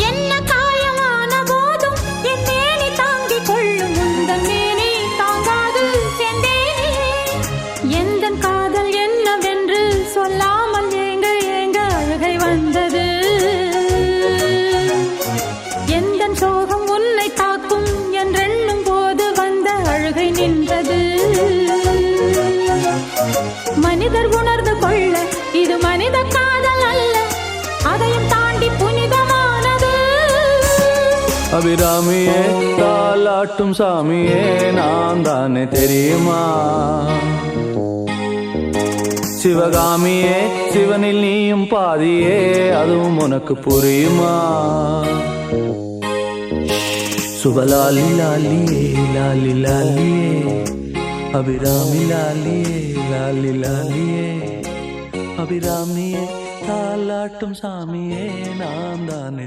என்ன காயமான போதும் என் மேனி தாங்கிக் கொள்ளும் உந்தன் மேனி தாங்காது செந்தேனே. எந்தன் காதல் என்னவென்று சொல்லாமல் ஏங்க ஏங்க அழுகை வந்தது. எந்தன் சோகம் உன்னை தாக்கும் என்றெண்ணும் போது வந்த அழுகை நின்றது. மனிதர் உணர்ந்து கொள்ள இது மனித காதல் அல்ல, அதையும் தாண்டி புனிதமானது. அபிராமியே தாலாட்டும் சாமியே நான் தானே தெரியுமா? சிவகாமியே சிவனில் நீயும் பாதியே அதுவும் உனக்கு புரியுமா? சுபலாலி லாலியே லாலி லாலியே அபிராமி லாலியே லாலி லாலியே அபிராமியே தாலாட்டும் சாமியே நான் தானே